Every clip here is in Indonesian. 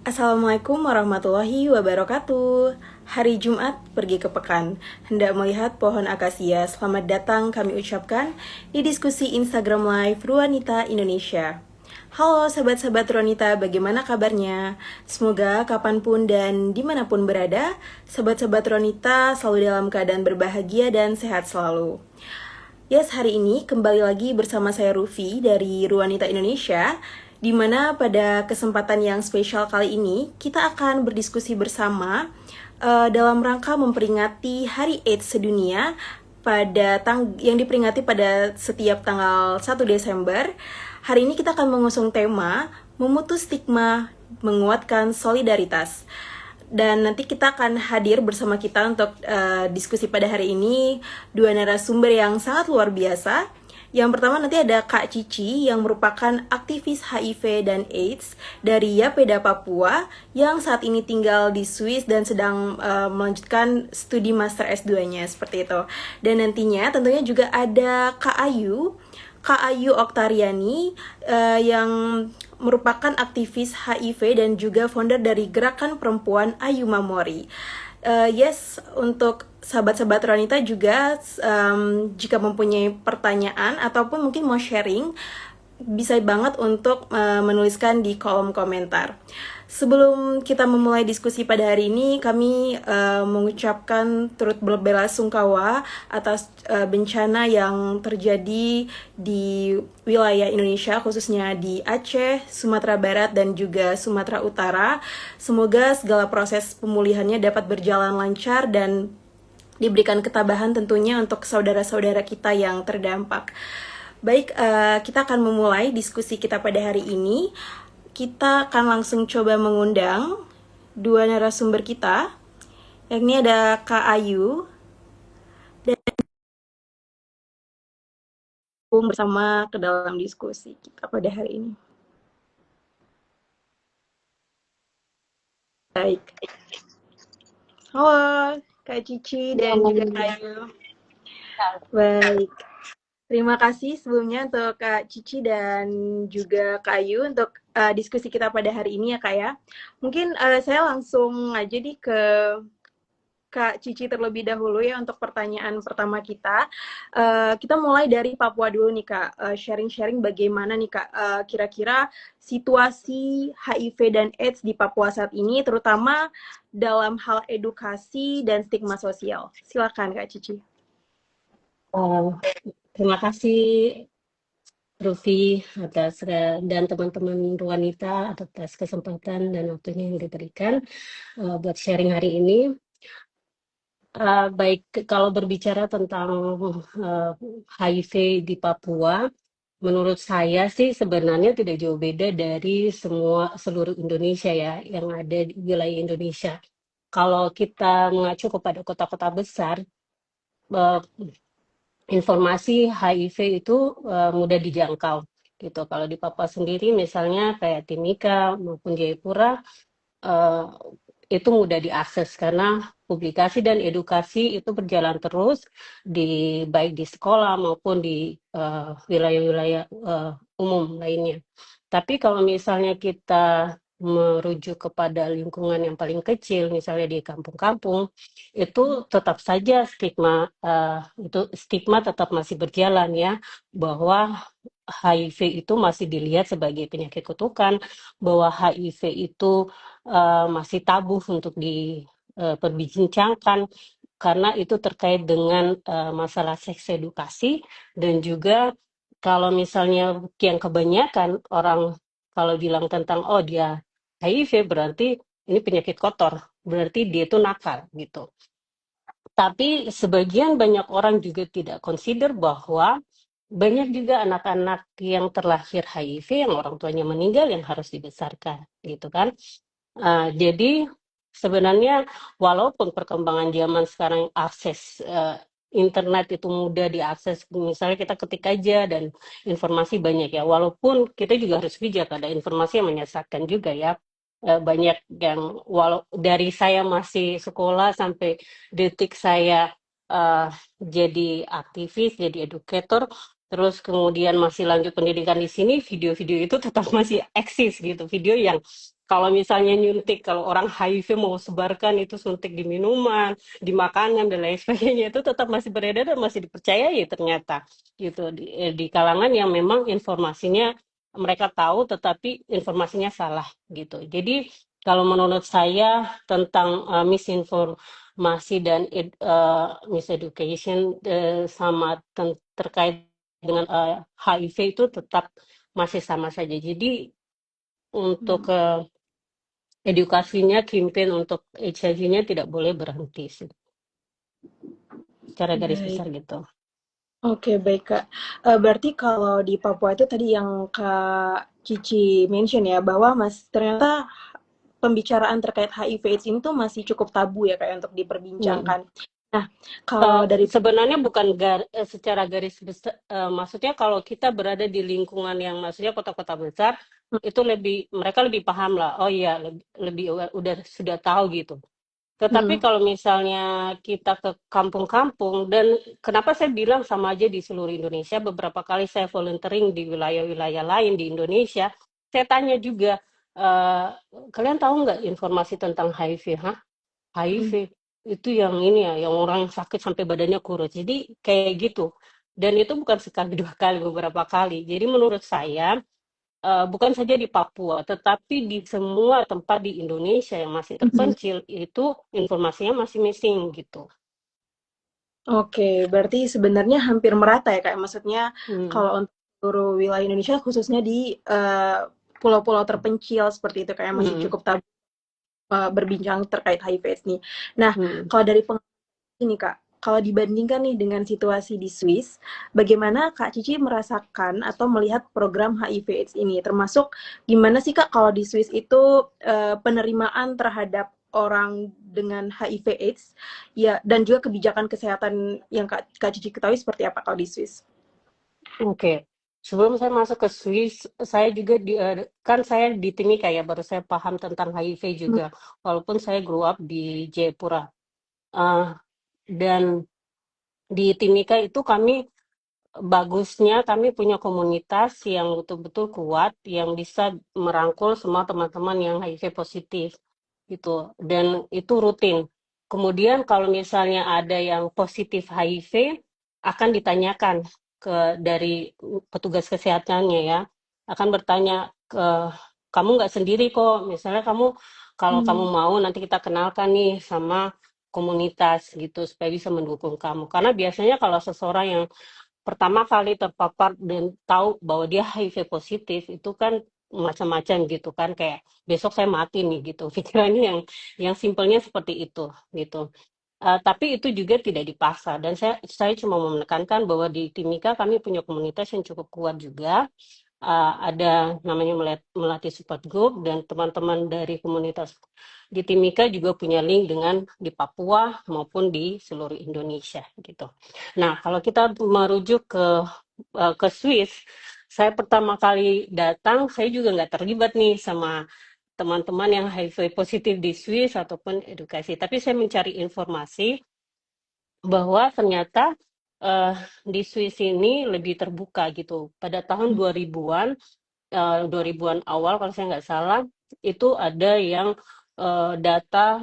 Assalamualaikum warahmatullahi wabarakatuh. Hari Jumat pergi ke pekan. Hendak melihat pohon akasia. Selamat datang kami ucapkan di diskusi Instagram Live Ruanita Indonesia. Halo sahabat-sahabat Ruanita, bagaimana kabarnya? Semoga kapanpun dan dimanapun berada, sahabat-sahabat Ruanita selalu dalam keadaan berbahagia dan sehat selalu. Yes, hari ini kembali lagi bersama saya Rufi dari Ruanita Indonesia, di mana pada kesempatan yang spesial kali ini kita akan berdiskusi bersama dalam rangka memperingati Hari AIDS sedunia yang diperingati pada setiap tanggal 1 Desember. Hari ini kita akan mengusung tema memutus stigma, menguatkan solidaritas. Dan nanti kita akan hadir bersama kita untuk diskusi pada hari ini dua narasumber yang sangat luar biasa. Yang pertama nanti ada Kak Cici yang merupakan aktivis HIV dan AIDS dari Yapeda Papua yang saat ini tinggal di Swiss dan sedang melanjutkan studi Master S2-nya seperti itu. Dan nantinya tentunya juga ada Kak Ayu Oktariani yang merupakan aktivis HIV dan juga founder dari Gerakan Perempuan Ayu Mamori. Yes, untuk sahabat-sahabat Ronita juga jika mempunyai pertanyaan ataupun mungkin mau sharing, bisa banget untuk menuliskan di kolom komentar. Sebelum kita memulai diskusi pada hari ini, kami mengucapkan turut belasungkawa atas bencana yang terjadi di wilayah Indonesia, khususnya di Aceh, Sumatera Barat, dan juga Sumatera Utara. Semoga segala proses pemulihannya dapat berjalan lancar dan diberikan ketabahan tentunya untuk saudara-saudara kita yang terdampak. Baik, kita akan memulai diskusi kita pada hari ini. Kita akan langsung coba mengundang dua narasumber kita. Yang ini ada Kak Ayu dan bersama ke dalam diskusi kita pada hari ini. Baik. Halo, Kak Cici dan juga Kak Ayu. Baik. Terima kasih sebelumnya untuk Kak Cici dan juga Kak Ayu untuk diskusi kita pada hari ini ya Kak ya. Mungkin saya langsung aja nih ke Kak Cici terlebih dahulu ya untuk pertanyaan pertama kita. Kita mulai dari Papua dulu nih Kak. Sharing-sharing bagaimana nih Kak kira-kira situasi HIV dan AIDS di Papua saat ini, terutama dalam hal edukasi dan stigma sosial. Silakan Kak Cici. Terima kasih Rufi dan teman-teman Ruanita atas kesempatan dan waktunya yang diberikan buat sharing hari ini. Baik, kalau berbicara tentang HIV di Papua, menurut saya sih sebenarnya tidak jauh beda dari seluruh Indonesia ya, yang ada di wilayah Indonesia. Kalau kita mengacu kepada kota-kota besar, eh, informasi HIV itu mudah dijangkau gitu. Kalau di Papua sendiri misalnya kayak Timika maupun Jayapura eh, itu mudah diakses karena publikasi dan edukasi itu berjalan terus baik di sekolah maupun di wilayah-wilayah umum lainnya. Tapi kalau misalnya kita merujuk kepada lingkungan yang paling kecil, misalnya di kampung-kampung, itu tetap saja stigma tetap masih berjalan ya, bahwa HIV itu masih dilihat sebagai penyakit kutukan, bahwa HIV itu masih tabu untuk diperbincangkan karena itu terkait dengan masalah seks edukasi dan juga kalau misalnya yang kebanyakan orang kalau bilang tentang oh dia HIV berarti ini penyakit kotor, berarti dia itu nakal gitu. Tapi sebagian banyak orang juga tidak consider bahwa banyak juga anak-anak yang terlahir HIV yang orang tuanya meninggal yang harus dibesarkan gitu kan. Jadi sebenarnya walaupun perkembangan zaman sekarang akses internet itu mudah diakses, misalnya kita ketik aja dan informasi banyak ya. Walaupun kita juga harus bijak, ada informasi yang menyesatkan juga ya. Banyak yang walau dari saya masih sekolah sampai detik saya jadi aktivis, jadi educator, terus kemudian masih lanjut pendidikan di sini, video-video itu tetap masih eksis gitu, video yang kalau misalnya nyuntik, kalau orang HIV mau sebarkan itu suntik di minuman, di makanan dan lain sebagainya itu tetap masih beredar dan masih dipercayai ternyata gitu di kalangan yang memang informasinya mereka tahu tetapi informasinya salah gitu. Jadi kalau menurut saya tentang misinformasi dan miseducation sama terkait dengan HIV itu tetap masih sama saja. Jadi untuk Hmm, edukasinya, campaign untuk HIV-nya tidak boleh berhenti sih, secara garis baik. besar gitu. Oke, baik Kak. Berarti kalau di Papua itu tadi yang Kak Cici mention ya, bahwa ternyata pembicaraan terkait HIV/AIDS ini tuh masih cukup tabu ya Kak ya, untuk Mm. diperbincangkan. Nah, kalau dari Sebenarnya bukan secara garis besar, maksudnya kalau kita berada di lingkungan yang maksudnya kota-kota besar, itu mereka lebih paham lah, oh iya lebih udah sudah tahu gitu. Tetapi hmm, kalau misalnya kita ke kampung-kampung, dan kenapa saya bilang sama aja di seluruh Indonesia, beberapa kali saya volunteering di wilayah-wilayah lain di Indonesia, saya tanya juga, eh, kalian tahu nggak informasi tentang HIV? Hah? HIV hmm, itu yang ini ya, yang orang sakit sampai badannya kurus. Jadi kayak gitu. Dan itu bukan sekali dua kali, beberapa kali. Jadi menurut saya bukan saja di Papua, tetapi di semua tempat di Indonesia yang masih hmm. terpencil itu informasinya masih missing gitu. Oke, berarti sebenarnya hampir merata ya Kak. Maksudnya Hmm, kalau untuk seluruh wilayah Indonesia, khususnya di pulau-pulau terpencil seperti itu kayak masih hmm, cukup tabu berbincang terkait HIV/AIDS nih. Nah, hmm. kalau dari ini Kak, kalau dibandingkan nih dengan situasi di Swiss, bagaimana Kak Cici merasakan atau melihat program HIV/AIDS ini? Termasuk gimana sih Kak kalau di Swiss itu penerimaan terhadap orang dengan HIV/AIDS ya, dan juga kebijakan kesehatan yang Kak Cici ketahui seperti apa kalau di Swiss? Oke. Sebelum saya masuk ke Swiss, saya juga kan saya di Timika ya, baru saya paham tentang HIV Hmm, juga. Walaupun saya grew up di Jayapura. Eh, dan di Timika itu bagusnya kami punya komunitas yang betul-betul kuat, yang bisa merangkul semua teman-teman yang HIV positif gitu, dan itu rutin. Kemudian kalau misalnya ada yang positif HIV, akan ditanyakan dari petugas kesehatannya ya, akan bertanya ke kamu nggak sendiri kok. Misalnya kalau kamu hmm, mau nanti kita kenalkan nih sama komunitas gitu supaya bisa mendukung kamu. Karena biasanya kalau seseorang yang pertama kali terpapar dan tahu bahwa dia HIV positif itu kan macam-macam gitu kan, kayak besok saya mati nih gitu pikirannya yang simpelnya seperti itu gitu. Tapi itu juga tidak dipaksa dan saya cuma mau menekankan bahwa di Timika kami punya komunitas yang cukup kuat juga. Ada namanya Melati Support Group, dan teman-teman dari komunitas di Timika juga punya link dengan di Papua maupun di seluruh Indonesia gitu. Nah, kalau kita merujuk ke Swiss, saya pertama kali datang, saya juga nggak terlibat nih sama teman-teman yang HIV positif di Swiss ataupun edukasi, tapi saya mencari informasi bahwa ternyata eh, di Swiss ini lebih terbuka gitu. Pada tahun 2000-an, 2000-an awal kalau saya nggak salah, itu ada yang data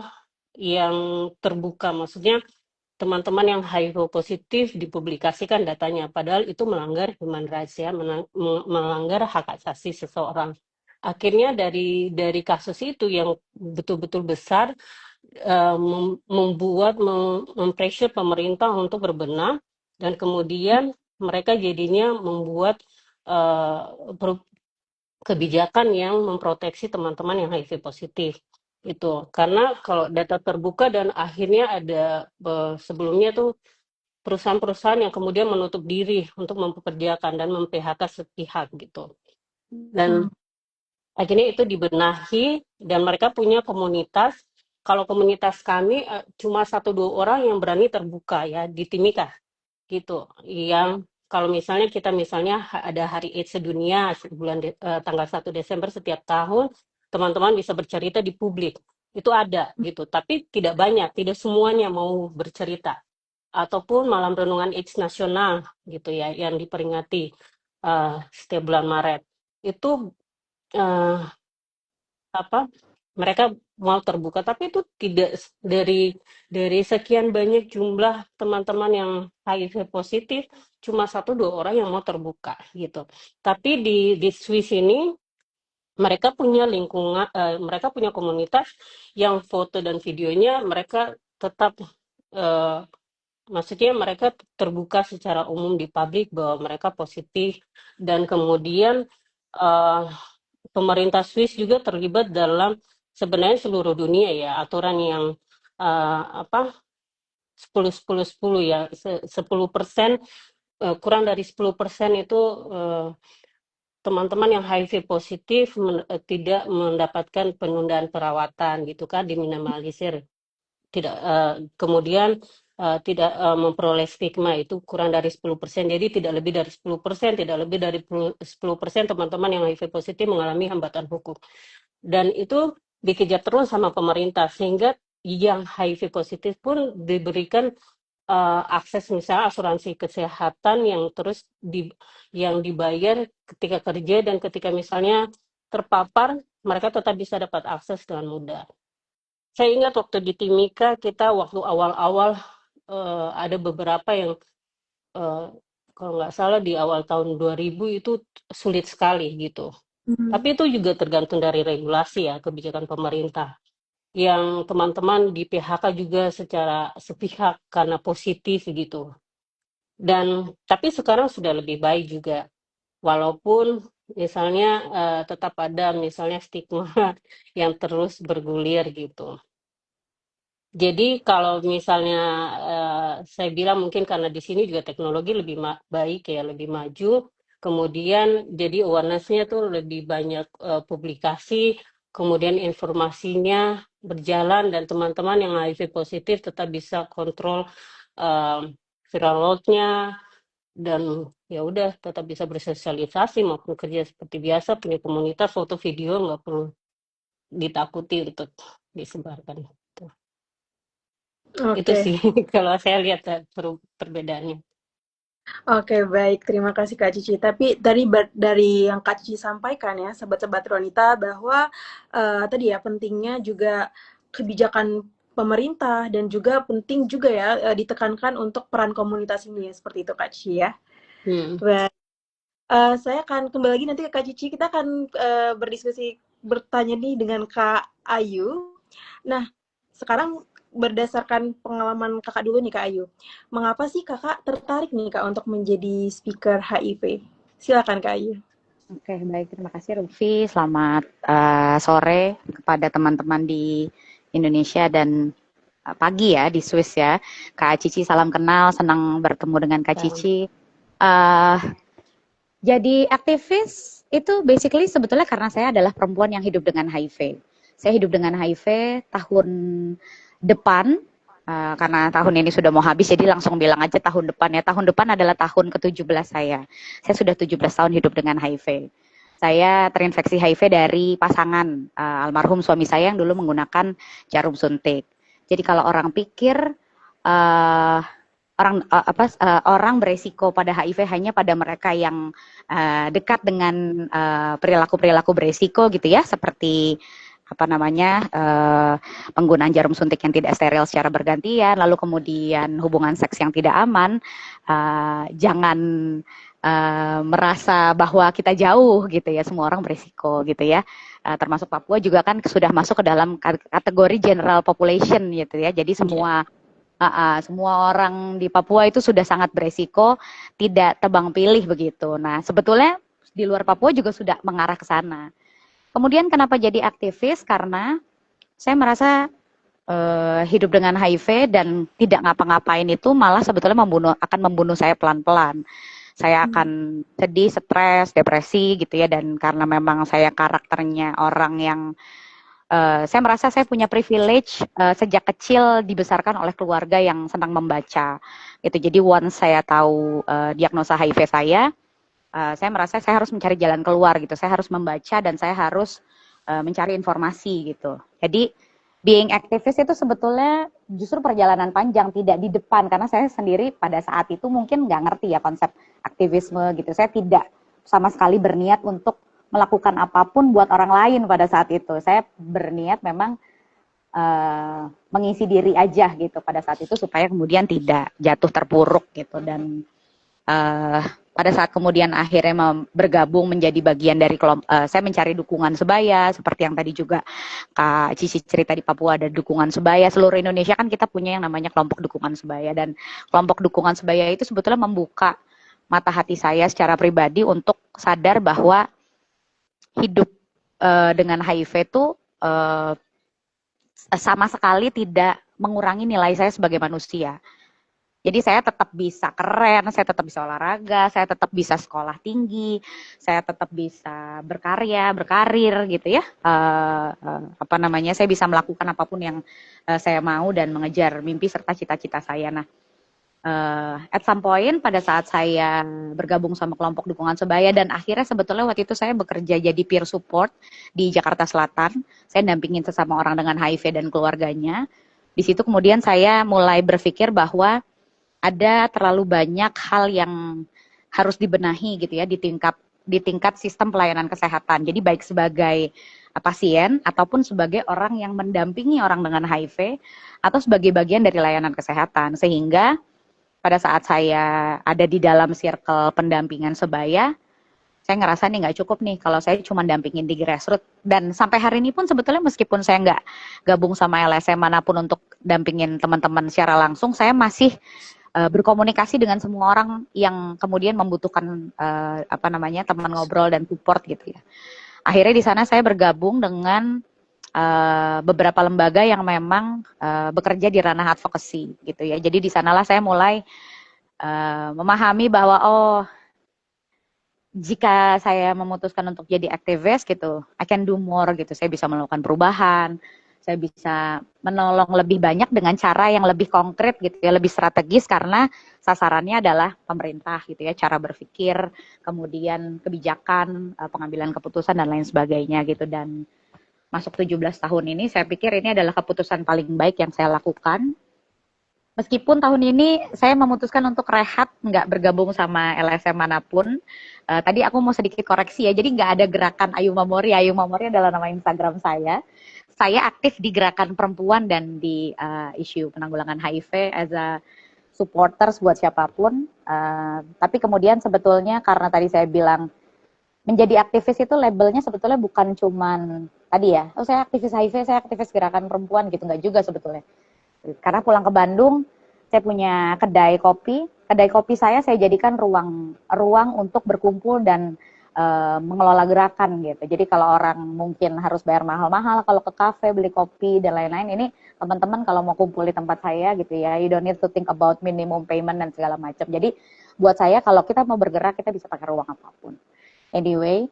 yang terbuka, maksudnya teman-teman yang HIV positif dipublikasikan datanya, padahal itu melanggar human rights ya, melanggar hak asasi seseorang. Akhirnya dari kasus itu yang betul-betul besar, mempressure pemerintah untuk berbenah, dan kemudian mereka jadinya membuat eh, kebijakan yang memproteksi teman-teman yang HIV positif itu. Karena kalau data terbuka dan akhirnya ada sebelumnya tuh perusahaan-perusahaan yang kemudian menutup diri untuk mempekerjakan dan mem-PHK sepihak gitu. Dan hmm, akhirnya itu dibenahi dan mereka punya komunitas. Kalau komunitas kami cuma satu dua orang yang berani terbuka ya di Timika gitu. Yang kalau misalnya kita ada Hari AIDS sedunia tanggal 1 Desember setiap tahun, teman-teman bisa bercerita di publik. Itu ada gitu, tapi tidak banyak, tidak semuanya mau bercerita. Ataupun malam renungan AIDS nasional gitu ya, yang diperingati setiap bulan Maret. Itu eh, apa mereka mau terbuka, tapi itu tidak dari sekian banyak jumlah teman-teman yang HIV positif, cuma satu dua orang yang mau terbuka gitu. Tapi di Swiss ini mereka punya lingkungan, mereka punya komunitas yang foto dan videonya mereka tetap, eh, maksudnya mereka terbuka secara umum di publik bahwa mereka positif, dan kemudian eh, pemerintah Swiss juga terlibat dalam sebenarnya seluruh dunia ya aturan yang apa 10-10-10 ya 10%, kurang dari 10% itu eh, teman-teman yang HIV positif tidak mendapatkan penundaan perawatan gitu kan, diminimalisir, tidak kemudian tidak memperoleh stigma, itu kurang dari 10%. Jadi tidak lebih dari 10%, tidak lebih dari 10% teman-teman yang HIV positif mengalami hambatan hukum. Dan itu dikejar terus sama pemerintah, sehingga yang HIV positif pun diberikan akses misalnya asuransi kesehatan yang terus yang dibayar ketika kerja, dan ketika misalnya terpapar mereka tetap bisa dapat akses dengan mudah. Saya ingat waktu di Timika kita waktu awal-awal ada beberapa yang eh, kalau nggak salah di awal tahun 2000 itu sulit sekali gitu. Hmm. Tapi itu juga tergantung dari regulasi ya, kebijakan pemerintah. Yang teman-teman di PHK juga secara sepihak karena positif gitu. Dan tapi sekarang sudah lebih baik juga. Walaupun misalnya tetap ada misalnya stigma yang terus bergulir gitu. Jadi kalau misalnya saya bilang mungkin karena di sini juga teknologi lebih baik ya, lebih maju, kemudian jadi awareness-nya tuh lebih banyak publikasi, kemudian informasinya berjalan, dan teman-teman yang HIV positif tetap bisa kontrol eh, viral load-nya, dan ya udah tetap bisa bersosialisasi maupun kerja seperti biasa, punya komunitas foto video, nggak perlu ditakuti untuk disebarkan. Itu Oke. sih kalau saya lihat perbedaannya. Oke, baik. Terima kasih Kak Cici. Tapi dari yang Kak Cici sampaikan ya, sobat-sobat Ronita, bahwa tadi ya pentingnya juga kebijakan pemerintah dan juga penting juga ya ditekankan untuk peran komunitas ini ya, seperti itu Kak Cici ya. Hmm. Baik. Saya akan kembali lagi nanti ke Kak Cici. Kita akan berdiskusi, bertanya nih dengan Kak Ayu. Nah, sekarang berdasarkan pengalaman kakak dulu nih Kak Ayu. Mengapa sih kakak tertarik nih Kak untuk menjadi speaker HIV? Silakan Kak Ayu. Oke, baik. Terima kasih Rufi. Selamat sore kepada teman-teman di Indonesia dan pagi ya di Swiss ya. Kak Cici, salam kenal. Senang bertemu dengan Kak Cici. Uh, jadi aktivis itu basically sebetulnya karena saya adalah perempuan yang hidup dengan HIV. Saya hidup dengan HIV tahun depan. Karena tahun ini sudah mau habis, jadi langsung bilang aja tahun depan ya. Tahun depan adalah tahun ke-17 saya. Saya sudah 17 tahun hidup dengan HIV. Saya terinfeksi HIV dari pasangan almarhum suami saya yang dulu menggunakan jarum suntik. Jadi kalau orang pikir orang beresiko pada HIV hanya pada mereka yang dekat dengan perilaku-perilaku beresiko gitu ya, seperti penggunaan jarum suntik yang tidak steril secara bergantian, lalu kemudian hubungan seks yang tidak aman. Jangan merasa bahwa kita jauh gitu ya, semua orang berisiko gitu ya. Termasuk Papua juga kan sudah masuk ke dalam kategori general population gitu ya. Jadi semua orang di Papua itu sudah sangat beresiko, tidak tebang pilih begitu. Nah, sebetulnya di luar Papua juga sudah mengarah ke sana. Kemudian kenapa jadi aktivis? Karena saya merasa hidup dengan HIV dan tidak ngapa-ngapain itu malah sebetulnya akan membunuh saya pelan-pelan. Saya akan sedih, stres, depresi gitu ya. Dan karena memang saya karakternya orang yang saya merasa saya punya privilege sejak kecil dibesarkan oleh keluarga yang senang membaca. Gitu. Jadi once saya tahu diagnosa HIV saya merasa saya harus mencari jalan keluar gitu. Saya harus membaca dan saya harus mencari informasi gitu. Jadi being aktivis itu sebetulnya justru perjalanan panjang, tidak di depan. Karena saya sendiri pada saat itu mungkin nggak ngerti ya konsep aktivisme gitu. Saya tidak sama sekali berniat untuk melakukan apapun buat orang lain pada saat itu. Saya berniat memang mengisi diri aja gitu pada saat itu supaya kemudian tidak jatuh terpuruk gitu. Dan pada saat kemudian akhirnya bergabung menjadi bagian dari kelompok, saya mencari dukungan sebaya seperti yang tadi juga Kak Cici cerita, di Papua ada dukungan sebaya. Seluruh Indonesia kan kita punya yang namanya kelompok dukungan sebaya, dan kelompok dukungan sebaya itu sebetulnya membuka mata hati saya secara pribadi untuk sadar bahwa hidup dengan HIV itu sama sekali tidak mengurangi nilai saya sebagai manusia. Jadi saya tetap bisa keren, saya tetap bisa olahraga, saya tetap bisa sekolah tinggi, saya tetap bisa berkarya, berkarir gitu ya. Saya bisa melakukan apapun yang saya mau dan mengejar mimpi serta cita-cita saya. Nah, at some point pada saat saya bergabung sama kelompok dukungan sebaya, dan akhirnya sebetulnya waktu itu saya bekerja jadi peer support di Jakarta Selatan. Saya dampingin sesama orang dengan HIV dan keluarganya. Di situ kemudian saya mulai berpikir bahwa ada terlalu banyak hal yang harus dibenahi gitu ya di tingkat sistem pelayanan kesehatan. Jadi baik sebagai pasien ataupun sebagai orang yang mendampingi orang dengan HIV atau sebagai bagian dari layanan kesehatan. Sehingga pada saat saya ada di dalam circle pendampingan sebaya, saya ngerasa nih nggak cukup nih kalau saya cuma dampingin di grassroots. Dan sampai hari ini pun sebetulnya meskipun saya nggak gabung sama LSM manapun untuk dampingin teman-teman secara langsung, saya masih berkomunikasi dengan semua orang yang kemudian membutuhkan teman ngobrol dan support gitu ya. Akhirnya di sana saya bergabung dengan beberapa lembaga yang memang bekerja di ranah advocacy gitu ya. Jadi di sanalah saya mulai memahami bahwa jika saya memutuskan untuk jadi aktivis gitu, I can do more gitu. Saya bisa melakukan perubahan, saya bisa menolong lebih banyak dengan cara yang lebih konkret gitu ya, lebih strategis, karena sasarannya adalah pemerintah gitu ya, cara berpikir, kemudian kebijakan, pengambilan keputusan dan lain sebagainya gitu. Dan masuk 17 tahun ini saya pikir ini adalah keputusan paling baik yang saya lakukan. Meskipun tahun ini saya memutuskan untuk rehat, nggak bergabung sama LSM manapun. Tadi aku mau sedikit koreksi ya, jadi nggak ada gerakan Ayu Mamori. Ayu Mamori adalah nama Instagram saya. Saya aktif di gerakan perempuan dan di isu penanggulangan HIV as a supporters buat siapapun. Tapi kemudian sebetulnya karena tadi saya bilang menjadi aktivis itu labelnya sebetulnya bukan cuman tadi ya, saya aktivis HIV, saya aktivis gerakan perempuan gitu, nggak juga sebetulnya. Karena pulang ke Bandung, saya punya kedai kopi. Kedai kopi saya jadikan ruang untuk berkumpul dan mengelola gerakan gitu. Jadi kalau orang mungkin harus bayar mahal-mahal kalau ke kafe beli kopi dan lain-lain, ini teman-teman kalau mau kumpul di tempat saya gitu ya, you don't need to think about minimum payment dan segala macam. Jadi buat saya kalau kita mau bergerak, kita bisa pakai ruang apapun. Anyway,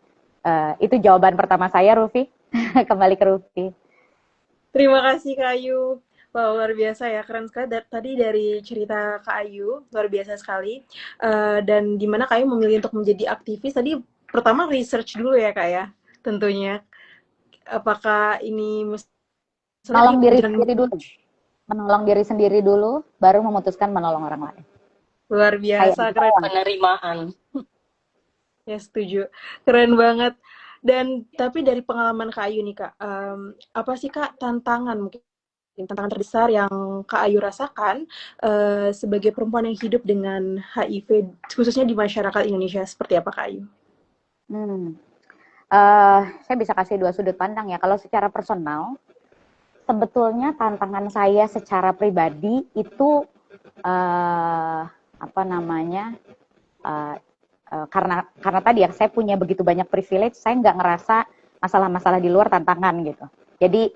itu jawaban pertama saya, Rufi. Kembali ke Rufi. Terima kasih Kak Ayu. Wah, luar biasa ya, keren sekali. Tadi dari cerita Kak Ayu, luar biasa sekali. Dan di mana Kak Ayu memilih untuk menjadi aktivis, tadi pertama research dulu ya Kak ya, tentunya. Apakah ini menolong diri sendiri dulu. Menolong diri sendiri dulu, baru memutuskan menolong orang lain. Luar biasa, keren. Penerimaan. Ya, setuju. Keren banget. Dan tapi dari pengalaman Kak Ayu nih Kak, apa sih Kak tantangan terbesar yang Kak Ayu rasakan sebagai perempuan yang hidup dengan HIV, khususnya di masyarakat Indonesia, seperti apa Kak Ayu? Saya bisa kasih dua sudut pandang ya. Kalau secara personal, sebetulnya tantangan saya secara pribadi itu karena tadi ya, saya punya begitu banyak privilege, saya nggak ngerasa masalah-masalah di luar tantangan gitu. Jadi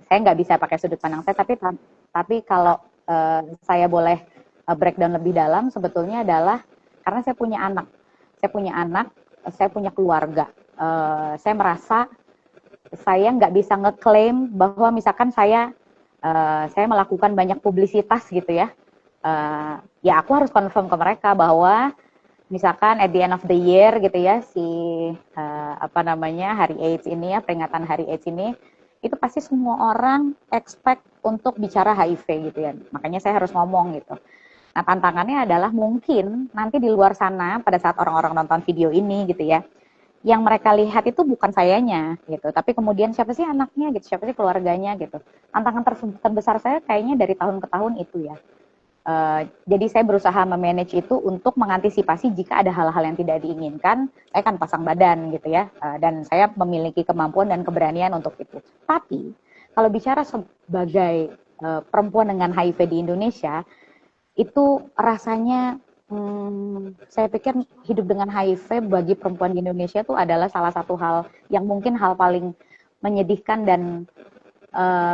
saya nggak bisa pakai sudut pandang saya, tapi kalau saya boleh breakdown lebih dalam, sebetulnya adalah karena saya punya anak, saya punya keluarga. Saya merasa saya nggak bisa ngeklaim bahwa misalkan saya melakukan banyak publisitas gitu ya. Ya aku harus confirm ke mereka bahwa misalkan at the end of the year gitu ya, Hari AIDS ini ya, peringatan Hari AIDS ini, itu pasti semua orang expect untuk bicara HIV gitu ya. Makanya saya harus ngomong gitu. Nah, tantangannya adalah mungkin nanti di luar sana pada saat orang-orang nonton video ini gitu ya, yang mereka lihat itu bukan sayanya gitu, tapi kemudian siapa sih anaknya gitu, siapa sih keluarganya gitu. Tantangan terbesar saya kayaknya dari tahun ke tahun itu ya. Jadi saya berusaha memanage itu untuk mengantisipasi jika ada hal-hal yang tidak diinginkan, saya kan pasang badan gitu ya, dan saya memiliki kemampuan dan keberanian untuk itu. Tapi kalau bicara sebagai perempuan dengan HIV di Indonesia, itu rasanya saya pikir hidup dengan HIV bagi perempuan di Indonesia itu adalah salah satu hal yang mungkin hal paling menyedihkan dan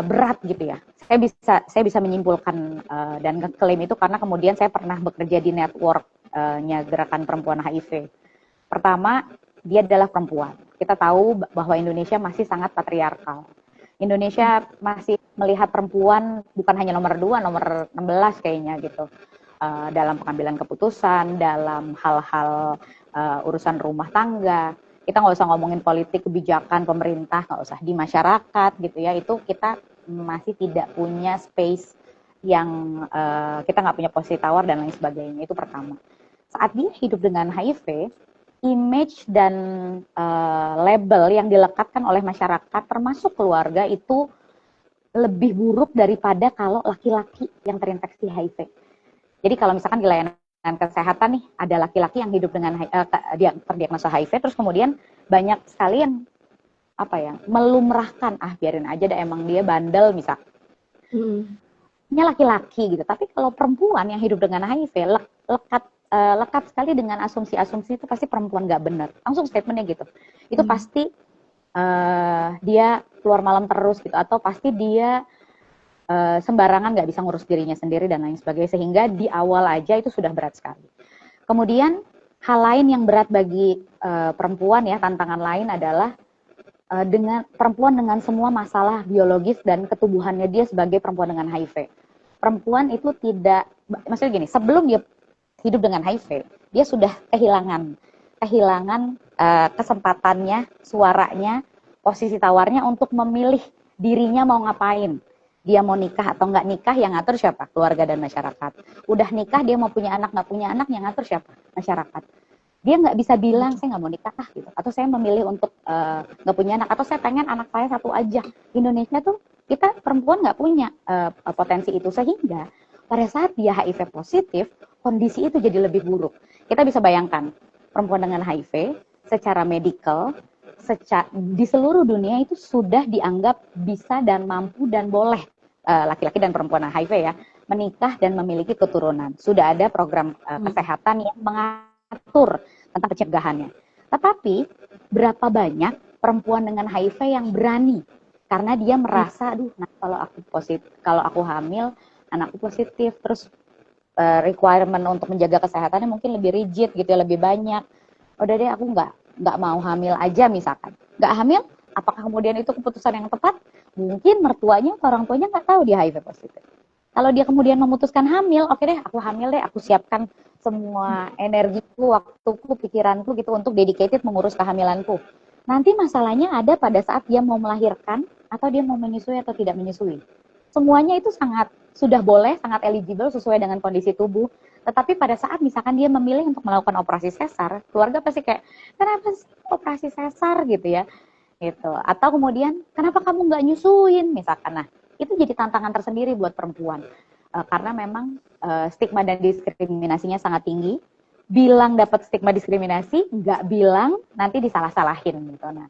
berat gitu ya. Saya bisa menyimpulkan dan klaim itu karena kemudian saya pernah bekerja di network-nya Gerakan Perempuan HIV. Pertama, dia adalah perempuan. Kita tahu bahwa Indonesia masih sangat patriarkal. Indonesia masih melihat perempuan bukan hanya nomor 2, nomor 16 kayaknya gitu. Dalam pengambilan keputusan, dalam hal-hal urusan rumah tangga. Kita nggak usah ngomongin politik, kebijakan pemerintah, nggak usah di masyarakat gitu ya, itu kita masih tidak punya space yang kita nggak punya posisi tawar dan lain sebagainya. Itu pertama. Saat dia hidup dengan HIV, image dan label yang dilekatkan oleh masyarakat termasuk keluarga itu lebih buruk daripada kalau laki-laki yang terinfeksi HIV. Jadi kalau misalkan di layanan kesehatan nih ada laki-laki yang hidup dengan dia terdiagnosa HIV, terus kemudian banyak sekali yang melumrahkan, biarin aja deh emang dia bandel misal. Laki-laki gitu. Tapi kalau perempuan yang hidup dengan HIV lekat sekali dengan asumsi-asumsi itu pasti perempuan nggak benar. Langsung statementnya gitu. Itu pasti dia keluar malam terus gitu, atau pasti dia sembarangan nggak bisa ngurus dirinya sendiri dan lain sebagainya, sehingga di awal aja itu sudah berat sekali. Kemudian hal lain yang berat bagi perempuan ya, tantangan lain adalah dengan perempuan dengan semua masalah biologis dan ketubuhannya dia sebagai perempuan dengan HIV. Perempuan itu tidak, maksudnya gini, sebelum dia hidup dengan HIV, dia sudah kehilangan kesempatannya, suaranya, posisi tawarnya untuk memilih dirinya mau ngapain. Dia mau nikah atau nggak nikah, yang ngatur siapa? Keluarga dan masyarakat. Udah nikah, dia mau punya anak, nggak punya anak, yang ngatur siapa? Masyarakat. Dia nggak bisa bilang, saya nggak mau nikah gitu. Atau saya memilih untuk nggak punya anak. Atau saya pengen anak saya satu aja. Indonesia tuh, kita perempuan nggak punya potensi itu. Sehingga pada saat dia HIV positif, kondisi itu jadi lebih buruk. Kita bisa bayangkan, perempuan dengan HIV secara medikal, di seluruh dunia itu sudah dianggap bisa dan mampu dan boleh laki-laki dan perempuan HIV ya menikah dan memiliki keturunan. Sudah ada program kesehatan yang mengatur tentang pencegahannya. Tetapi berapa banyak perempuan dengan HIV yang berani karena dia merasa, kalau aku hamil, anakku positif, terus requirement untuk menjaga kesehatannya mungkin lebih rigid gitu ya, lebih banyak. Udah deh, aku nggak mau hamil aja misalkan. Nggak hamil, apakah kemudian itu keputusan yang tepat? Mungkin mertuanya atau orang tuanya nggak tahu dia HIV positif. Kalau dia kemudian memutuskan hamil, oke deh, aku hamil deh, aku siapkan semua energiku, waktuku, pikiranku gitu untuk dedicated mengurus kehamilanku. Nanti masalahnya ada pada saat dia mau melahirkan atau dia mau menyusui atau tidak menyusui. Semuanya itu sudah boleh, sangat eligible sesuai dengan kondisi tubuh. Tetapi pada saat misalkan dia memilih untuk melakukan operasi sesar, keluarga pasti kayak, kenapa sih operasi sesar gitu ya? Gitu. Atau kemudian, kenapa kamu nggak nyusuin misalkan. Nah, itu jadi tantangan tersendiri buat perempuan. Karena memang stigma dan diskriminasinya sangat tinggi. Bilang dapat stigma diskriminasi, nggak bilang nanti disalah-salahin gitu. Nah,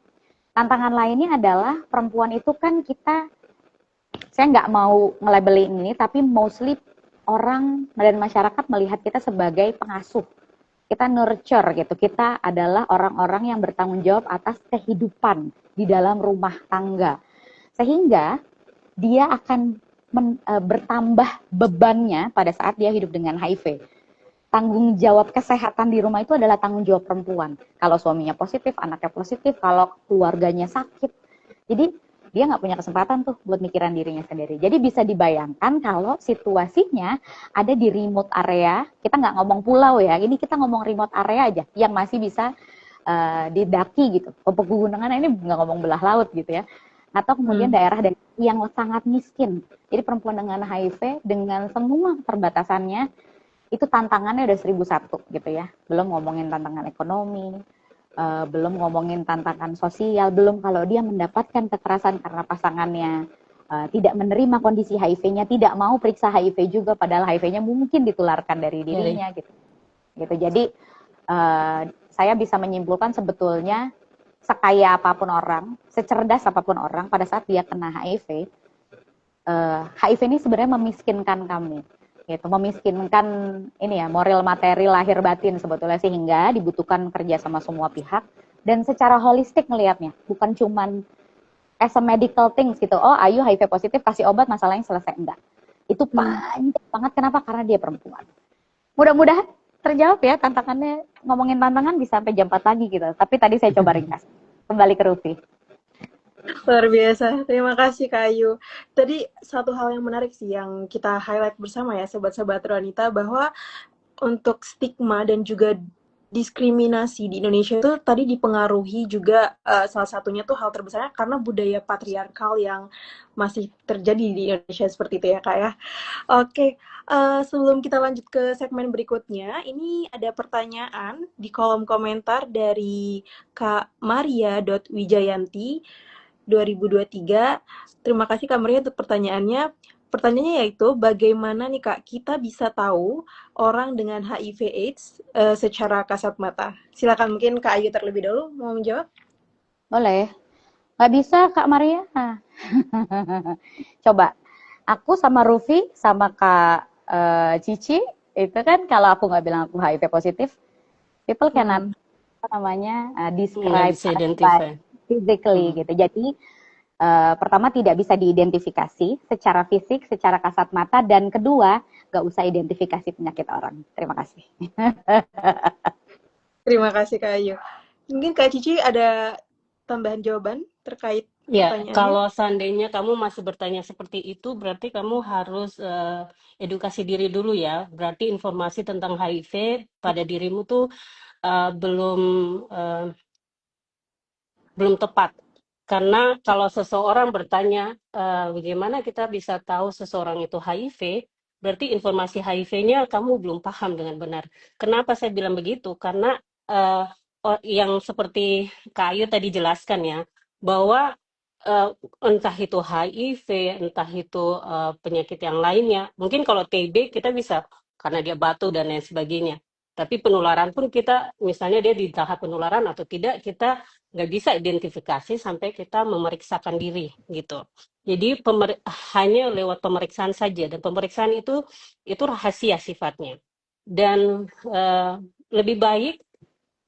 tantangan lainnya adalah perempuan itu kan saya nggak mau nge-labelin ini, tapi mostly orang dan masyarakat melihat kita sebagai pengasuh. Kita nurture gitu, kita adalah orang-orang yang bertanggung jawab atas kehidupan di dalam rumah tangga. Sehingga dia akan bertambah bebannya pada saat dia hidup dengan HIV. Tanggung jawab kesehatan di rumah itu adalah tanggung jawab perempuan. Kalau suaminya positif, anaknya positif, kalau keluarganya sakit. Jadi dia nggak punya kesempatan tuh buat mikiran dirinya sendiri. Jadi bisa dibayangkan kalau situasinya ada di remote area, kita nggak ngomong pulau ya, ini kita ngomong remote area aja, yang masih bisa didaki gitu. Pegunungan ini nggak ngomong belah laut gitu ya. Atau kemudian daerah yang sangat miskin. Jadi perempuan dengan HIV, dengan semua perbatasannya, itu tantangannya udah 1001 gitu ya. Belum ngomongin tantangan ekonomi, belum ngomongin tantangan sosial, belum kalau dia mendapatkan kekerasan karena pasangannya tidak menerima kondisi HIV-nya, tidak mau periksa HIV juga, padahal HIV-nya mungkin ditularkan dari dirinya gitu. Jadi saya bisa menyimpulkan sebetulnya sekaya apapun orang, secerdas apapun orang, pada saat dia kena HIV, HIV ini sebenarnya memiskinkan kamu. Gitu, memiskinkan ini ya, moral materi lahir batin sebetulnya, sehingga dibutuhkan kerja sama semua pihak dan secara holistik melihatnya, bukan cuman as a medical things gitu. Oh, Ayu HIV positif, kasih obat masalahnya selesai, enggak. Itu panjang banget. Kenapa? Karena dia perempuan. Mudah-mudahan terjawab ya tantangannya. Ngomongin tantangan bisa sampai jam 4 lagi gitu. Tapi tadi saya coba ringkas. Kembali ke Rufi. Luar biasa, terima kasih Kak Ayu. Tadi satu hal yang menarik sih yang kita highlight bersama ya sobat-sobat wanita, bahwa untuk stigma dan juga diskriminasi di Indonesia itu tadi dipengaruhi juga salah satunya tuh hal terbesarnya karena budaya patriarkal yang masih terjadi di Indonesia seperti itu ya Kak ya. Oke, sebelum kita lanjut ke segmen berikutnya, ini ada pertanyaan di kolom komentar dari Kak Maria.Wijayanti 2023. Terima kasih Kak Maria untuk pertanyaannya. Pertanyaannya yaitu, bagaimana nih Kak kita bisa tahu orang dengan HIV/AIDS secara kasat mata? Silakan, mungkin Kak Ayu terlebih dahulu mau menjawab. Boleh. Nggak bisa Kak Maria? Nah. Coba. Aku sama Rufi, sama Kak Cici, itu kan kalau aku nggak bilang aku HIV positif, people cannot describe physically gitu. Jadi pertama tidak bisa diidentifikasi secara fisik, secara kasat mata, dan kedua nggak usah identifikasi penyakit orang. Terima kasih. Terima kasih Kak Ayu. Mungkin Kak Cici ada tambahan jawaban terkait pertanyaannya? Kalau seandainya kamu masih bertanya seperti itu, berarti kamu harus edukasi diri dulu ya. Berarti informasi tentang HIV pada dirimu tuh belum tepat. Karena kalau seseorang bertanya bagaimana kita bisa tahu seseorang itu HIV, berarti informasi HIV-nya kamu belum paham dengan benar. Kenapa saya bilang begitu? Karena yang seperti Kak Ayu tadi jelaskan ya, bahwa entah itu HIV, entah itu penyakit yang lainnya. Mungkin kalau TB kita bisa karena dia batuk dan lain sebagainya. Tapi penularan pun kita, misalnya dia di tahap penularan atau tidak, kita nggak bisa identifikasi sampai kita memeriksakan diri gitu. Jadi hanya lewat pemeriksaan saja, dan pemeriksaan itu rahasia sifatnya. Dan lebih baik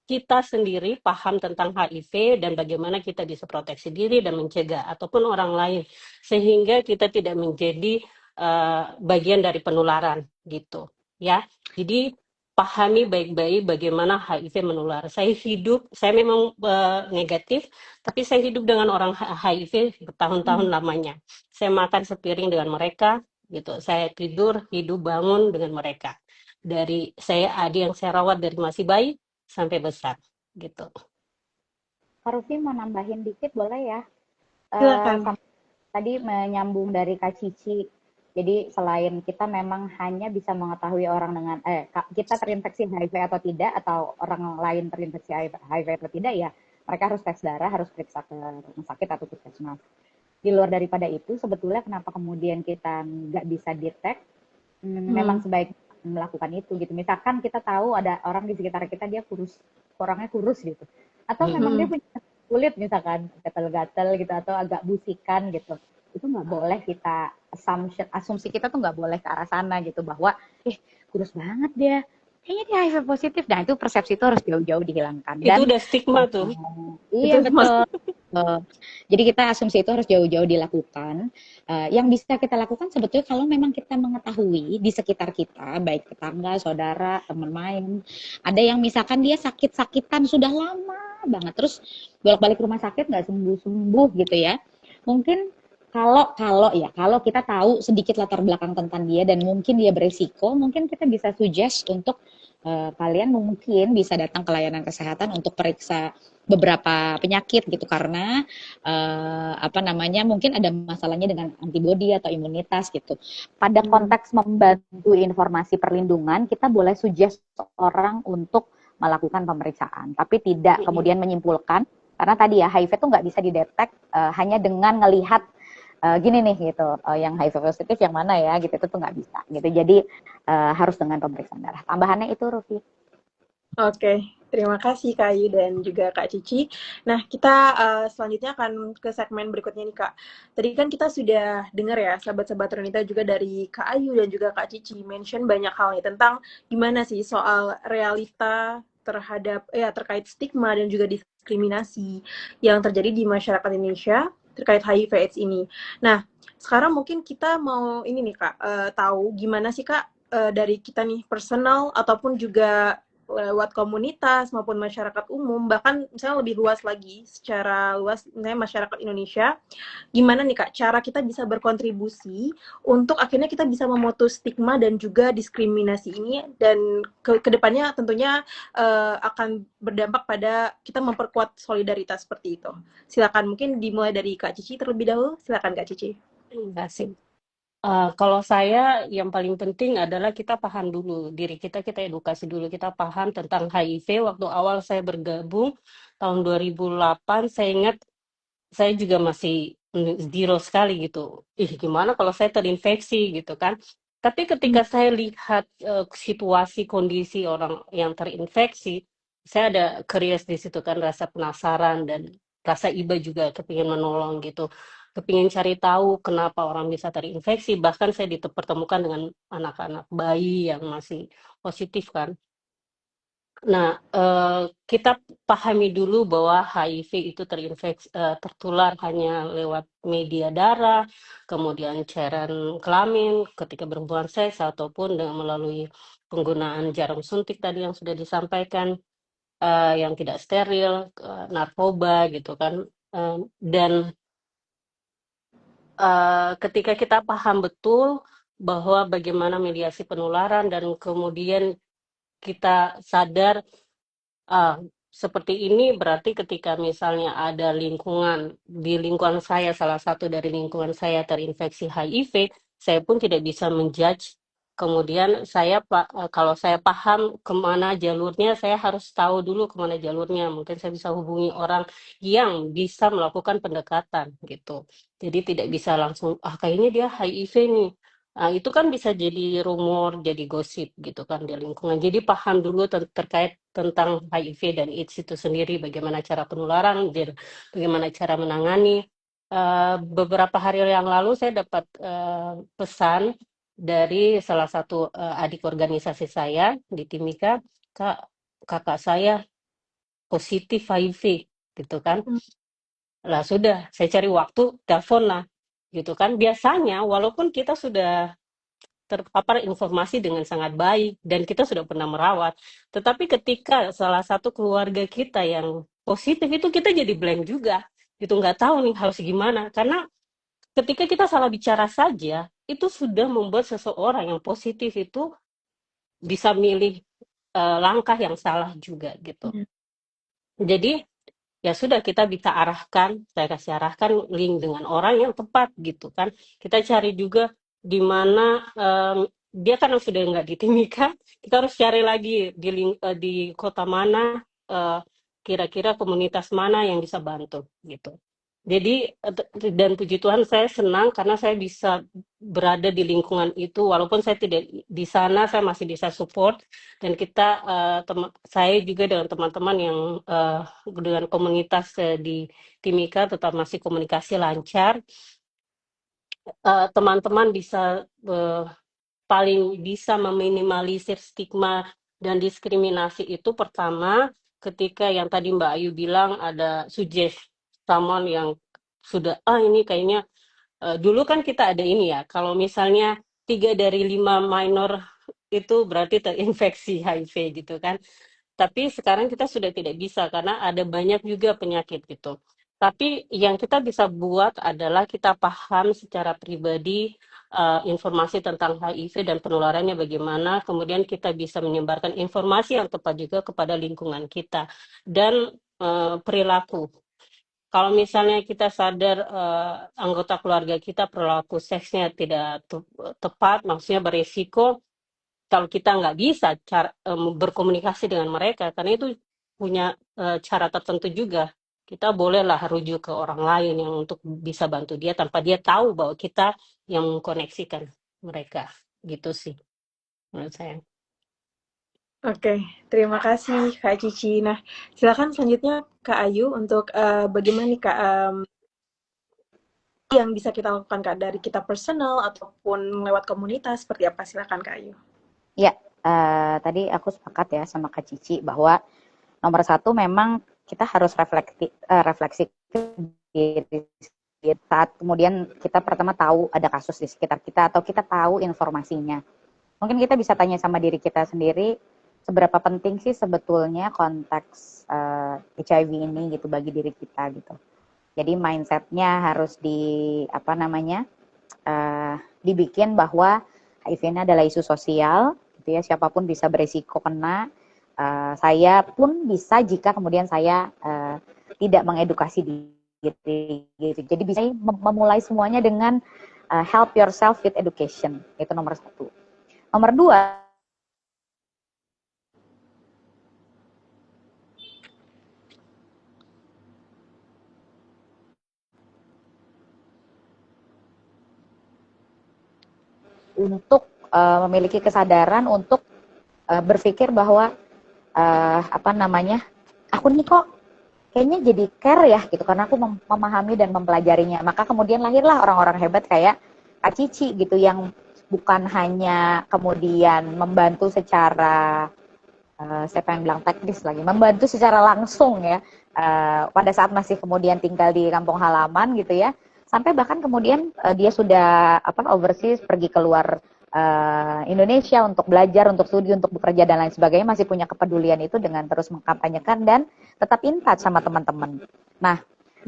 kita sendiri paham tentang HIV dan bagaimana kita bisa proteksi diri dan mencegah ataupun orang lain, sehingga kita tidak menjadi bagian dari penularan gitu ya. Jadi pahami baik-baik bagaimana HIV menular. Saya memang negatif, tapi saya hidup dengan orang HIV bertahun-tahun lamanya. Saya makan sepiring dengan mereka gitu. Saya tidur, hidup, bangun dengan mereka. Dari saya adik yang saya rawat dari masih bayi sampai besar gitu. Kak Rufi mau nambahin dikit boleh ya? Silakan. Tadi menyambung dari Kak Cici. Jadi selain kita memang hanya bisa mengetahui orang dengan kita terinfeksi HIV atau tidak, atau orang lain terinfeksi HIV atau tidak, ya mereka harus tes darah, harus periksa ke rumah sakit atau puskesmas. Di luar daripada itu, sebetulnya kenapa kemudian kita nggak bisa detect, memang sebaiknya melakukan itu gitu. Misalkan kita tahu ada orang di sekitar kita dia orangnya kurus gitu, atau memang dia punya kulit misalkan gatal-gatal gitu, atau agak busikan gitu, itu nggak boleh kita asumsi kita tuh nggak boleh ke arah sana gitu, bahwa kurus banget dia, kayaknya dia HIV positif. Nah itu persepsi itu harus jauh-jauh dihilangkan. Itu udah stigma tuh. Iya betul. Jadi kita asumsi itu harus jauh-jauh dilakukan. Yang bisa kita lakukan sebetulnya kalau memang kita mengetahui di sekitar kita, baik tetangga, saudara, teman main, ada yang misalkan dia sakit-sakitan sudah lama banget, terus bolak-balik rumah sakit nggak sembuh-sembuh gitu ya. Mungkin kalau kita tahu sedikit latar belakang tentang dia dan mungkin dia beresiko, mungkin kita bisa suggest untuk kalian mungkin bisa datang ke layanan kesehatan untuk periksa beberapa penyakit gitu, karena mungkin ada masalahnya dengan antibodi atau imunitas gitu. Pada konteks membantu informasi perlindungan, kita boleh suggest orang untuk melakukan pemeriksaan, tapi tidak Mm-mm. kemudian menyimpulkan karena tadi ya HIV itu nggak bisa didetek hanya dengan ngelihat gini nih gitu, yang HIV positif yang mana ya gitu, itu tuh nggak bisa gitu. Jadi harus dengan pemeriksaan darah. Tambahannya itu Rufi. Oke, terima kasih Kak Ayu dan juga Kak Cici. Nah, kita selanjutnya akan ke segmen berikutnya nih Kak. Tadi kan kita sudah dengar ya, sahabat-sahabat Renita juga dari Kak Ayu dan juga Kak Cici mention banyak hal nih tentang gimana sih soal realita terhadap terkait stigma dan juga diskriminasi yang terjadi di masyarakat Indonesia terkait HIV/AIDS ini. Nah, sekarang mungkin kita mau ini nih Kak, tahu gimana sih Kak dari kita nih personal ataupun juga lewat komunitas maupun masyarakat umum, bahkan misalnya lebih luas lagi, secara luas misalnya masyarakat Indonesia, gimana nih Kak cara kita bisa berkontribusi untuk akhirnya kita bisa memutus stigma dan juga diskriminasi ini, dan kedepannya tentunya akan berdampak pada kita memperkuat solidaritas seperti itu. Silakan, mungkin dimulai dari Kak Cici terlebih dahulu. Silakan Kak Cici. Enggak sih. Kalau saya yang paling penting adalah kita paham dulu diri kita edukasi dulu, kita paham tentang HIV. Waktu awal saya bergabung tahun 2008, saya ingat saya juga masih zero sekali gitu. Ih, gimana kalau saya terinfeksi gitu kan. Tapi ketika saya lihat situasi kondisi orang yang terinfeksi, saya ada curious di situ kan, rasa penasaran dan rasa iba juga, kepingin menolong gitu. Kepingin cari tahu kenapa orang bisa terinfeksi, bahkan saya dipertemukan dengan anak-anak bayi yang masih positif kan. Nah, kita pahami dulu bahwa HIV itu tertular hanya lewat media darah, kemudian cairan kelamin ketika berhubungan seks, ataupun dengan melalui penggunaan jarum suntik tadi yang sudah disampaikan, yang tidak steril, narkoba gitu kan. Dan ketika kita paham betul bahwa bagaimana mediasi penularan dan kemudian kita sadar seperti ini, berarti ketika misalnya ada di lingkungan saya, salah satu dari lingkungan saya terinfeksi HIV, saya pun tidak bisa menjudge. Kemudian kalau saya paham kemana jalurnya, saya harus tahu dulu kemana jalurnya. Mungkin saya bisa hubungi orang yang bisa melakukan pendekatan gitu. Jadi tidak bisa langsung, kayaknya dia HIV nih. Itu kan bisa jadi rumor, jadi gosip gitu kan di lingkungan. Jadi paham dulu terkait tentang HIV dan AIDS itu sendiri, bagaimana cara penularan, dan bagaimana cara menangani. Beberapa hari yang lalu saya dapat pesan dari salah satu adik organisasi saya di Timika, Kak, kakak saya positif HIV gitu kan. Lah sudah, saya cari waktu, telepon lah gitu kan. Biasanya walaupun kita sudah terpapar informasi dengan sangat baik dan kita sudah pernah merawat, tetapi ketika salah satu keluarga kita yang positif itu, kita jadi blank juga gitu, nggak tahu nih harus gimana, karena ketika kita salah bicara saja itu sudah membuat seseorang yang positif itu bisa milih langkah yang salah juga gitu. Jadi ya sudah, kita bisa arahkan, saya kasih arahkan link dengan orang yang tepat gitu kan. Kita cari juga di mana dia kan sudah nggak di Timika, kita harus cari lagi di kota mana, kira-kira komunitas mana yang bisa bantu gitu. Jadi dan puji Tuhan saya senang karena saya bisa berada di lingkungan itu, walaupun saya tidak di sana, saya masih bisa support. Dan saya juga dengan teman-teman yang dengan komunitas di Timika tetap masih komunikasi lancar. Teman-teman bisa paling bisa meminimalisir stigma dan diskriminasi itu, pertama ketika yang tadi Mbak Ayu bilang ada suggest someone yang sudah ini kayaknya dulu kan kita ada ini ya, kalau misalnya 3 dari 5 minor itu berarti terinfeksi HIV gitu kan. Tapi sekarang kita sudah tidak bisa karena ada banyak juga penyakit gitu. Tapi yang kita bisa buat adalah kita paham secara pribadi informasi tentang HIV dan penularannya bagaimana, kemudian kita bisa menyebarkan informasi yang tepat juga kepada lingkungan kita dan perilaku. Kalau misalnya kita sadar anggota keluarga kita perilaku seksnya tidak tepat, maksudnya beresiko, kalau kita nggak bisa berkomunikasi dengan mereka, karena itu punya cara tertentu juga, kita bolehlah rujuk ke orang lain yang untuk bisa bantu dia tanpa dia tahu bahwa kita yang mengkoneksikan mereka, gitu sih menurut saya. Oke, terima kasih Kak Cici. Nah, silakan selanjutnya Kak Ayu untuk bagaimana nih Kak yang bisa kita lakukan Kak dari kita personal ataupun lewat komunitas seperti apa? Silakan Kak Ayu. Ya, tadi aku sepakat ya sama Kak Cici bahwa nomor satu memang kita harus refleksi ke diri saat kemudian kita pertama tahu ada kasus di sekitar kita atau kita tahu informasinya. Mungkin kita bisa tanya sama diri kita sendiri, seberapa penting sih sebetulnya konteks HIV ini gitu bagi diri kita gitu. Jadi mindsetnya harus dibikin bahwa HIV ini adalah isu sosial, gitu ya. Siapapun bisa berisiko kena. Saya pun bisa jika kemudian saya tidak mengedukasi diri, gitu. Jadi bisa memulai semuanya dengan help yourself with education. Itu nomor satu. Nomor dua, untuk memiliki kesadaran untuk berpikir bahwa aku nih kok kayaknya jadi care ya gitu karena aku memahami dan mempelajarinya. Maka kemudian lahirlah orang-orang hebat kayak Kak Cici gitu yang bukan hanya kemudian membantu secara saya pengen bilang teknis lagi, membantu secara langsung ya pada saat masih kemudian tinggal di kampung halaman gitu ya, sampai bahkan kemudian dia sudah overseas pergi keluar Indonesia untuk belajar, untuk studi, untuk bekerja dan lain sebagainya, masih punya kepedulian itu dengan terus mengkampanyekan dan tetap in touch sama teman-teman. Nah,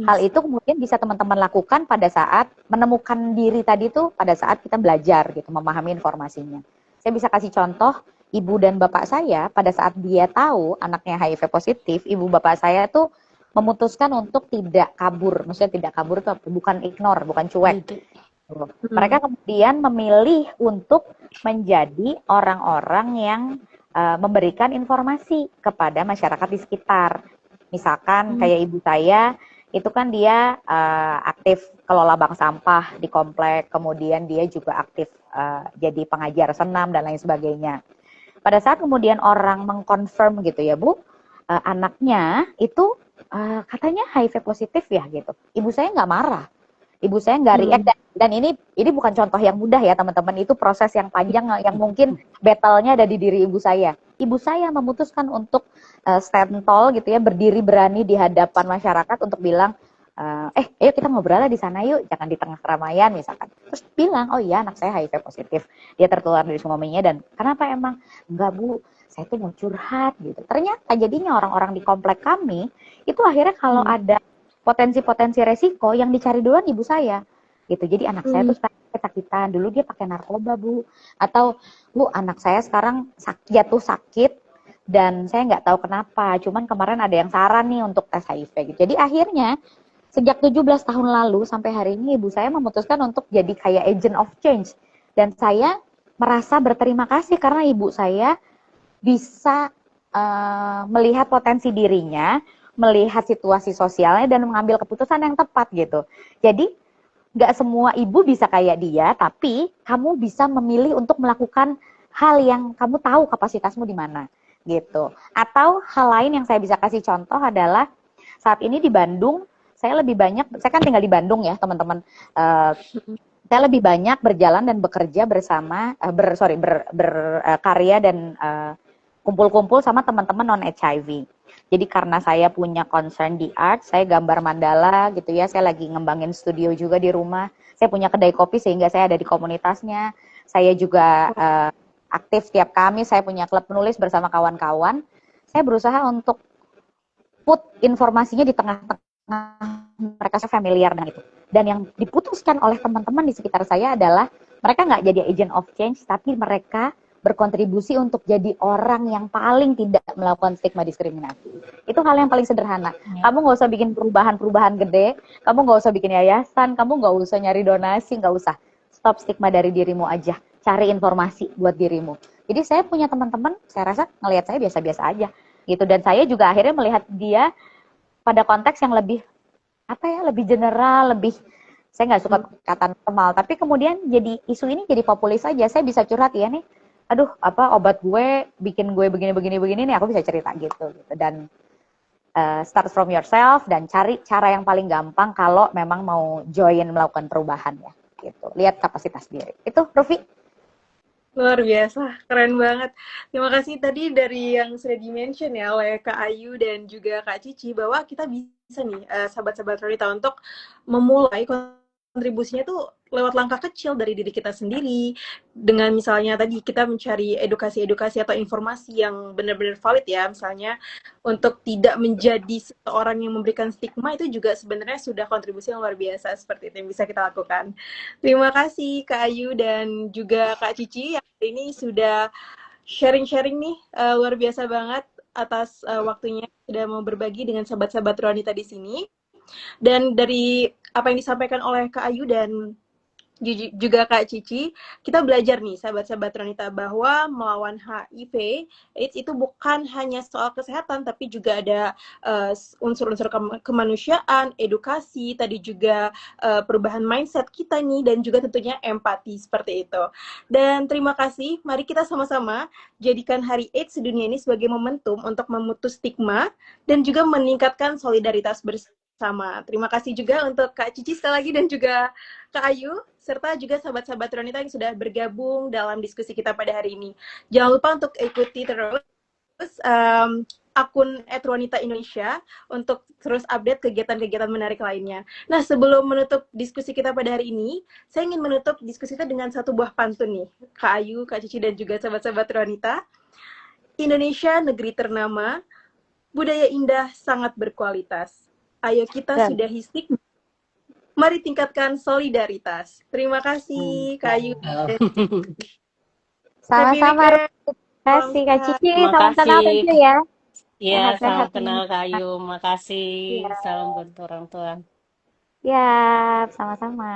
hal itu kemudian bisa teman-teman lakukan pada saat menemukan diri tadi tuh pada saat kita belajar gitu, memahami informasinya. Saya bisa kasih contoh, ibu dan bapak saya pada saat dia tahu anaknya HIV positif, ibu bapak saya tuh memutuskan untuk tidak kabur. Maksudnya tidak kabur itu bukan ignore, bukan cuek. Mereka kemudian memilih untuk menjadi orang-orang yang memberikan informasi kepada masyarakat di sekitar. Misalkan kayak ibu saya, itu kan dia aktif kelola bank sampah di komplek, kemudian dia juga aktif jadi pengajar senam dan lain sebagainya. Pada saat kemudian orang mengkonfirm gitu ya Bu, anaknya itu katanya HIV positif ya gitu. Ibu saya nggak marah. Ibu saya nggak react dan ini bukan contoh yang mudah ya teman-teman, itu proses yang panjang yang mungkin battle-nya ada di diri ibu saya. Ibu saya memutuskan untuk stand tall gitu ya, berdiri berani di hadapan masyarakat untuk bilang ayo kita ngobrol di sana yuk, jangan di tengah keramaian misalkan. Terus bilang, oh iya anak saya HIV positif, dia tertular dari suaminya dan kenapa emang? Enggak Bu, saya tuh mau curhat gitu. Ternyata jadinya orang-orang di komplek kami itu akhirnya kalau ada potensi-potensi resiko yang dicari duluan ibu saya gitu. Jadi anak saya tuh sekarang kesakitan, dulu dia pakai narkoba Bu, atau Bu anak saya sekarang jatuh sakit dan saya nggak tahu kenapa, cuman kemarin ada yang saran nih untuk tes HIV gitu. Jadi akhirnya sejak 17 tahun lalu sampai hari ini ibu saya memutuskan untuk jadi kayak agent of change, dan saya merasa berterima kasih karena ibu saya bisa melihat potensi dirinya, melihat situasi sosialnya dan mengambil keputusan yang tepat gitu. Jadi nggak semua ibu bisa kayak dia, tapi kamu bisa memilih untuk melakukan hal yang kamu tahu kapasitasmu di mana gitu. Atau hal lain yang saya bisa kasih contoh adalah saat ini di Bandung, saya kan tinggal di Bandung ya teman-teman. Saya lebih banyak berjalan dan bekerja bersama, berkarya dan kumpul-kumpul sama teman-teman non HIV. Jadi karena saya punya concern di art, saya gambar mandala gitu ya, saya lagi ngembangin studio juga di rumah. Saya punya kedai kopi sehingga saya ada di komunitasnya. Saya juga aktif setiap Kamis, saya punya klub penulis bersama kawan-kawan. Saya berusaha untuk put informasinya di tengah-tengah mereka, saya familiar dengan itu. Dan yang diputuskan oleh teman-teman di sekitar saya adalah mereka nggak jadi agent of change, tapi mereka berkontribusi untuk jadi orang yang paling tidak melakukan stigma diskriminasi. Itu hal yang paling sederhana. Kamu nggak usah bikin perubahan-perubahan gede, kamu nggak usah bikin yayasan, kamu nggak usah nyari donasi, nggak usah. Stop stigma dari dirimu aja. Cari informasi buat dirimu. Jadi saya punya teman-teman, saya rasa ngelihat saya biasa-biasa aja gitu, dan saya juga akhirnya melihat dia pada konteks yang lebih apa ya, lebih general, lebih, saya nggak suka kata normal, tapi kemudian jadi isu ini jadi populis aja. Saya bisa curhat ya nih, aduh apa obat gue bikin gue begini nih, aku bisa cerita gitu. Dan start from yourself dan cari cara yang paling gampang kalau memang mau join melakukan perubahan ya gitu. Lihat kapasitas diri. Itu Rufi. Luar biasa, keren banget. Terima kasih tadi dari yang sudah di-mention ya oleh Kak Ayu dan juga Kak Cici, bahwa kita bisa nih, sahabat-sahabat Ronita, untuk memulai kontribusinya tuh lewat langkah kecil dari diri kita sendiri, dengan misalnya tadi kita mencari edukasi-edukasi atau informasi yang benar-benar valid ya, misalnya untuk tidak menjadi seseorang yang memberikan stigma, itu juga sebenarnya sudah kontribusi yang luar biasa seperti itu yang bisa kita lakukan. Terima kasih Kak Ayu dan juga Kak Cici yang hari ini sudah sharing-sharing nih, luar biasa banget atas waktunya sudah mau berbagi dengan sahabat-sahabat Ronita di sini. Dan dari apa yang disampaikan oleh Kak Ayu dan juga Kak Cici, kita belajar nih sahabat-sahabat Ronita bahwa melawan HIV AIDS itu bukan hanya soal kesehatan, tapi juga ada unsur-unsur kemanusiaan, edukasi, tadi juga perubahan mindset kita nih, dan juga tentunya empati seperti itu. Dan terima kasih, mari kita sama-sama jadikan Hari AIDS Sedunia ini sebagai momentum untuk memutus stigma dan juga meningkatkan solidaritas bersama. Terima kasih juga untuk Kak Cici sekali lagi dan juga Kak Ayu, serta juga sahabat-sahabat Ronita yang sudah bergabung dalam diskusi kita pada hari ini. Jangan lupa untuk ikuti terus akun @ronita Indonesia untuk terus update kegiatan-kegiatan menarik lainnya. Nah, sebelum menutup diskusi kita pada hari ini, saya ingin menutup diskusi kita dengan satu buah pantun nih, Kak Ayu, Kak Cici, dan juga sahabat-sahabat Ronita. Indonesia negeri ternama, budaya indah sangat berkualitas. Ayo kita sudahi stigma, mari tingkatkan solidaritas. Terima kasih Kak Ayu. Sama-sama. Terima kasih Kak Cici. Terima Salam kenal kasih. tentu ya. Ya, salam Sehat-sehat kenal nih. Kak Ayu. Makasih. Ya, Salam buat orang tua. ya, sama-sama.